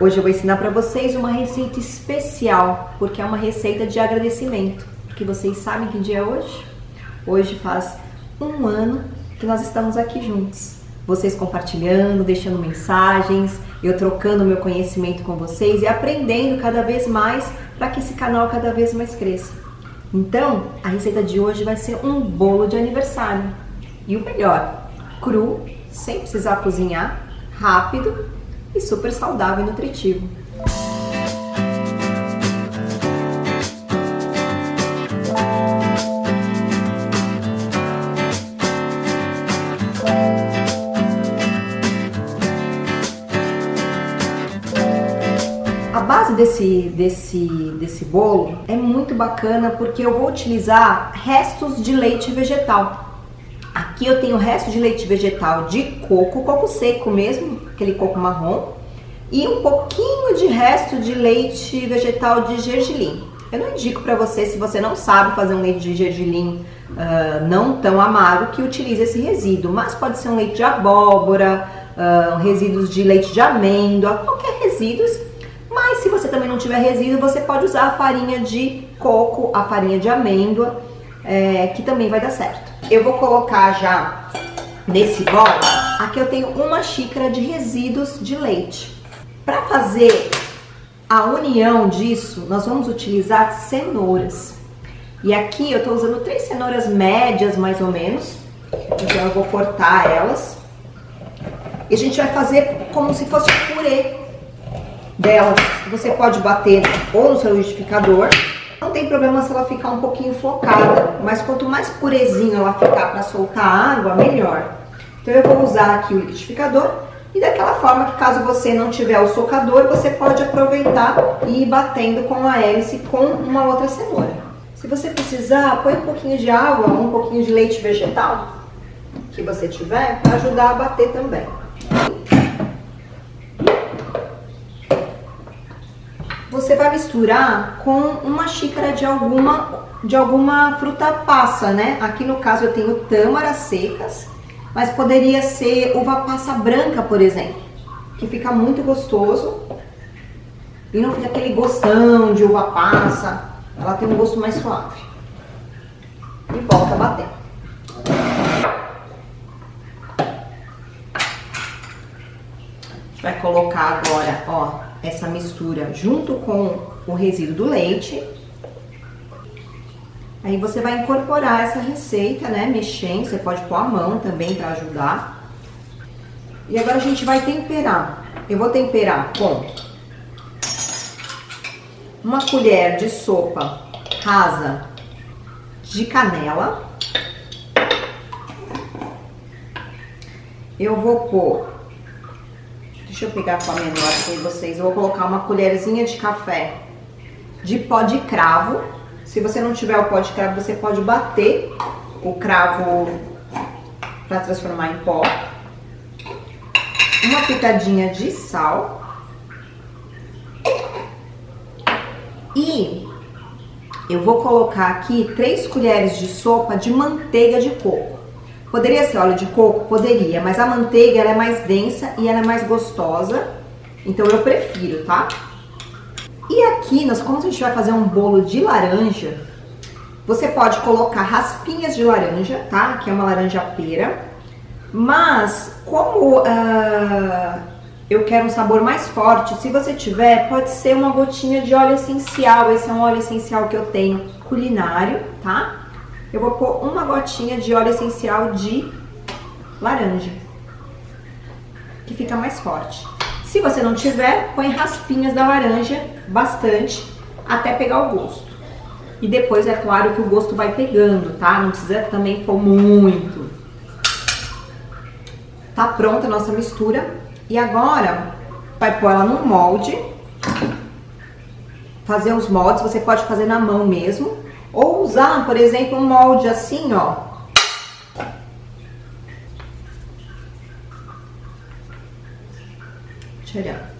Hoje eu vou ensinar para vocês uma receita especial, porque é uma receita de agradecimento. Porque vocês sabem que dia é hoje? Hoje faz um ano que nós estamos aqui juntos. Vocês compartilhando, deixando mensagens, eu trocando meu conhecimento com vocês e aprendendo cada vez mais para que esse canal cada vez mais cresça. Então, a receita de hoje vai ser um bolo de aniversário. E o melhor, cru, sem precisar cozinhar, rápido e super saudável e nutritivo. A base desse bolo é muito bacana porque eu vou utilizar restos de leite vegetal. Aqui eu tenho resto de leite vegetal de coco seco mesmo, aquele coco marrom, e um pouquinho de resto de leite vegetal de gergelim. Eu não indico para você, se você não sabe fazer um leite de gergelim não tão amargo, que utilize esse resíduo, mas pode ser um leite de abóbora, resíduos de leite de amêndoa, qualquer resíduos. Mas se você também não tiver resíduo, você pode usar a farinha de coco, a farinha de amêndoa, que também vai dar certo. Eu vou colocar já nesse bol, aqui eu tenho uma xícara de resíduos de leite. Para fazer a união disso, nós vamos utilizar cenouras. E aqui eu estou usando 3 cenouras médias, mais ou menos. Então eu vou cortar elas. E a gente vai fazer como se fosse um purê delas. Você pode bater ou no seu liquidificador. Não tem problema se ela ficar um pouquinho flocada, mas quanto mais purezinho ela ficar para soltar água, melhor. Então eu vou usar aqui o liquidificador e daquela forma que caso você não tiver o socador, você pode aproveitar e ir batendo com a hélice com uma outra cenoura. Se você precisar, põe um pouquinho de água, um pouquinho de leite vegetal que você tiver para ajudar a bater também. Você vai misturar com uma xícara de alguma fruta passa, né? Aqui no caso eu tenho tâmaras secas, mas poderia ser uva passa branca, por exemplo, que fica muito gostoso e não fica aquele gostão de uva passa, ela tem um gosto mais suave. E volta a bater. A gente vai colocar agora, ó, essa mistura junto com o resíduo do leite. Aí você vai incorporar essa receita, né, mexendo, você pode pôr a mão também para ajudar. E agora a gente vai temperar. Eu vou temperar com uma colher de sopa rasa de canela. Eu vou pôr, deixa eu pegar com a menor para vocês. Eu vou colocar uma colherzinha de café de pó de cravo. Se você não tiver o pó de cravo, você pode bater o cravo para transformar em pó. Uma pitadinha de sal. E eu vou colocar aqui 3 colheres de sopa de manteiga de coco. Poderia ser óleo de coco? Poderia, mas a manteiga ela é mais densa e ela é mais gostosa, então eu prefiro, tá? E aqui, como a gente vai fazer um bolo de laranja, você pode colocar raspinhas de laranja, tá? Aqui é uma laranja pera, mas como eu quero um sabor mais forte, se você tiver, pode ser uma gotinha de óleo essencial. Esse é um óleo essencial que eu tenho culinário, tá? Eu vou pôr uma gotinha de óleo essencial de laranja, que fica mais forte. Se você não tiver, põe raspinhas da laranja, bastante, até pegar o gosto. E depois é claro que o gosto vai pegando, tá? Não precisa também pôr muito. Tá pronta a nossa mistura. E agora, vai pôr ela num molde. Fazer os moldes, você pode fazer na mão mesmo. Ou usar, por exemplo, um molde assim, ó. Tcharam.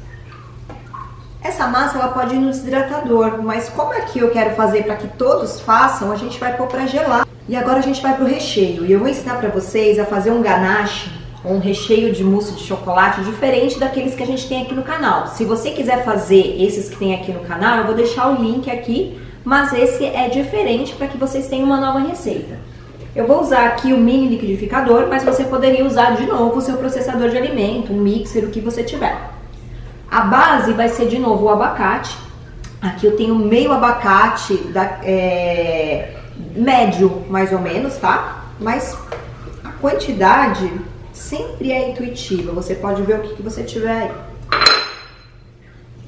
Essa massa ela pode ir no desidratador, mas como aqui eu quero fazer para que todos façam, a gente vai pôr para gelar. E agora a gente vai pro recheio. E eu vou ensinar para vocês a fazer um ganache um recheio de mousse de chocolate diferente daqueles que a gente tem aqui no canal. Se você quiser fazer esses que tem aqui no canal, eu vou deixar o link aqui, mas esse é diferente para que vocês tenham uma nova receita. Eu vou usar aqui o mini liquidificador, mas você poderia usar de novo o seu processador de alimento, um mixer, o que você tiver. A base vai ser de novo o abacate. Aqui eu tenho meio abacate médio, mais ou menos, tá? Mas a quantidade sempre é intuitiva, você pode ver o que você tiver aí.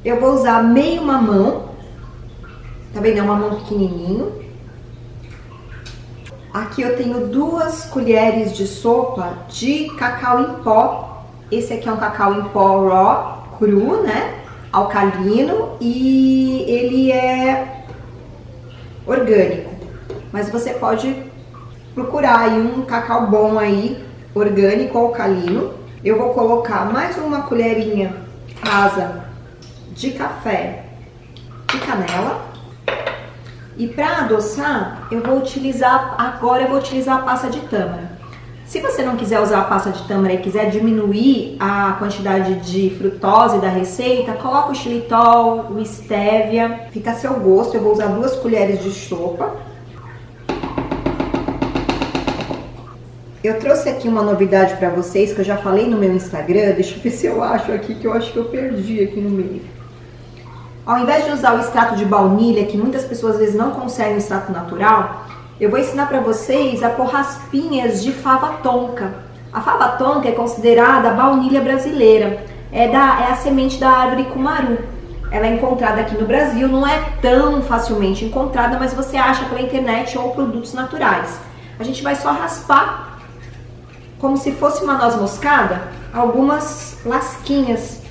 Eu vou usar meio mamão, tá vendo? É um mamão pequenininho. Aqui eu tenho 2 colheres de sopa de cacau em pó. Esse aqui é um cacau em pó raw, cru, né? Alcalino, e ele é orgânico. Mas você pode procurar aí um cacau bom aí, orgânico, alcalino. Eu vou colocar mais uma colherinha rasa de café de canela. E para adoçar, eu vou utilizar a pasta de tâmara. Se você não quiser usar a pasta de tâmara e quiser diminuir a quantidade de frutose da receita, coloca o xilitol, o stevia, fica a seu gosto. Eu vou usar 2 colheres de sopa. Eu trouxe aqui uma novidade para vocês que eu já falei no meu Instagram. Deixa eu ver se eu acho aqui, que eu acho que eu perdi aqui no meio. Ao invés de usar o extrato de baunilha, que muitas pessoas às vezes não conseguem o extrato natural, eu vou ensinar para vocês a pôr raspinhas de fava tonka. A fava tonka é considerada a baunilha brasileira. É a semente da árvore cumaru. Ela é encontrada aqui no Brasil, não é tão facilmente encontrada, mas você acha pela internet ou produtos naturais. A gente vai só raspar, como se fosse uma noz moscada, algumas lasquinhas,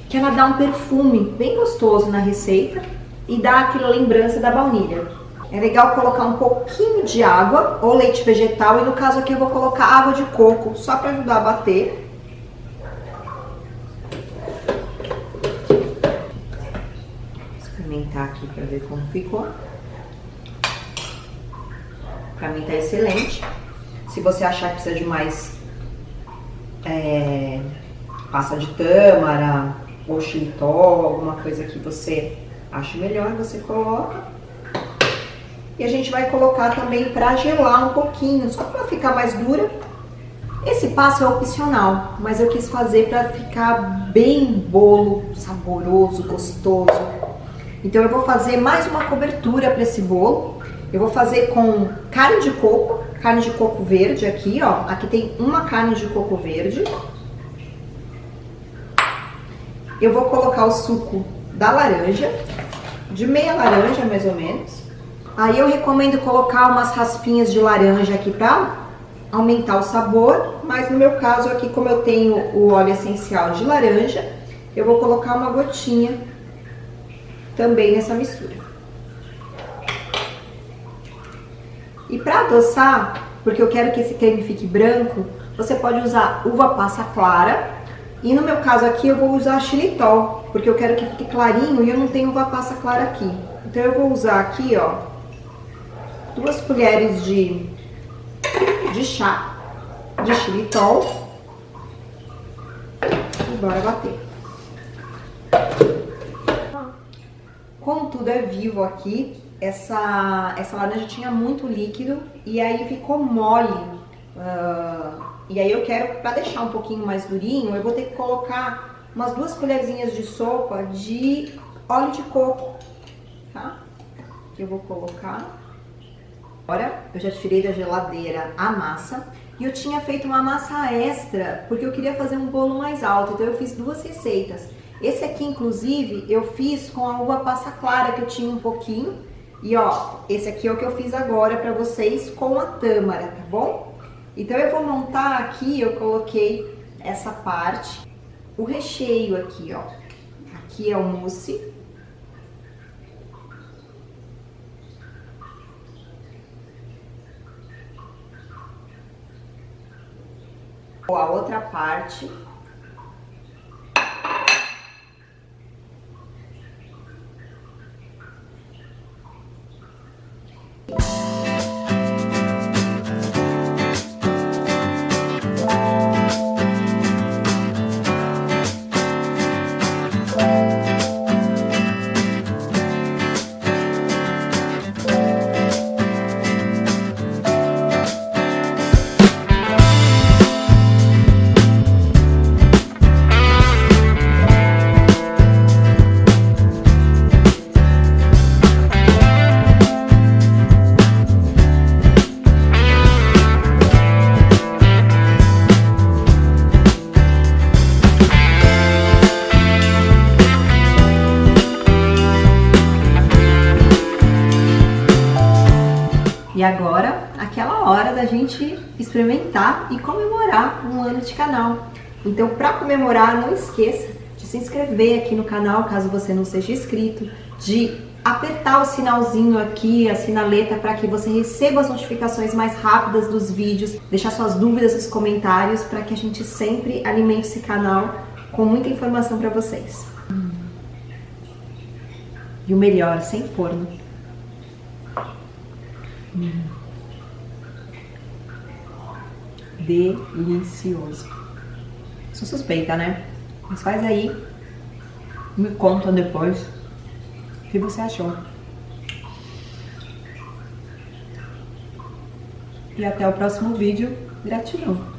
que ela dá um perfume bem gostoso na receita e dá aquela lembrança da baunilha. É legal colocar um pouquinho de água ou leite vegetal, e no caso aqui eu vou colocar água de coco, só para ajudar a bater. Vou experimentar aqui para ver como ficou. Para mim tá excelente. Se você achar que precisa de mais pasta de tâmara ou xilitol, alguma coisa que você acha melhor, você coloca. E a gente vai colocar também para gelar um pouquinho, só para ficar mais dura. Esse passo é opcional, mas eu quis fazer para ficar bem bolo, saboroso, gostoso. Então eu vou fazer mais uma cobertura para esse bolo. Eu vou fazer com carne de coco verde aqui, ó. Aqui tem uma carne de coco verde. Eu vou colocar o suco da laranja, de meia laranja mais ou menos. Aí eu recomendo colocar umas raspinhas de laranja aqui para aumentar o sabor, mas no meu caso aqui, como eu tenho o óleo essencial de laranja, eu vou colocar uma gotinha também nessa mistura. E para adoçar, porque eu quero que esse creme fique branco, você pode usar uva passa clara. E no meu caso aqui eu vou usar xilitol, porque eu quero que fique clarinho e eu não tenho uva passa clara aqui. Então eu vou usar aqui, ó, 2 colheres de chá de xilitol. E bora bater. Como tudo é vivo aqui, essa laranja tinha muito líquido e aí ficou mole. E aí eu quero, para deixar um pouquinho mais durinho, eu vou ter que colocar umas 2 colherzinhas de sopa de óleo de coco, tá? Que eu vou colocar. Agora eu já tirei da geladeira a massa e eu tinha feito uma massa extra porque eu queria fazer um bolo mais alto, então eu fiz 2 receitas. Esse aqui, inclusive, eu fiz com a uva passa clara, que eu tinha um pouquinho. E ó, esse aqui é o que eu fiz agora pra vocês com a tâmara, tá bom? Então eu vou montar aqui, eu coloquei essa parte, o recheio aqui, ó. Aqui é o mousse. A outra parte. agora, aquela hora da gente experimentar e comemorar um ano de canal. Então, para comemorar, não esqueça de se inscrever aqui no canal, caso você não seja inscrito, de apertar o sinalzinho aqui, a sinaleta, para que você receba as notificações mais rápidas dos vídeos, deixar suas dúvidas nos comentários, para que a gente sempre alimente esse canal com muita informação para vocês. E o melhor, sem forno. Delicioso. Sou suspeita, né? Mas faz aí, me conta depois o que você achou. E até o próximo vídeo. Gratidão!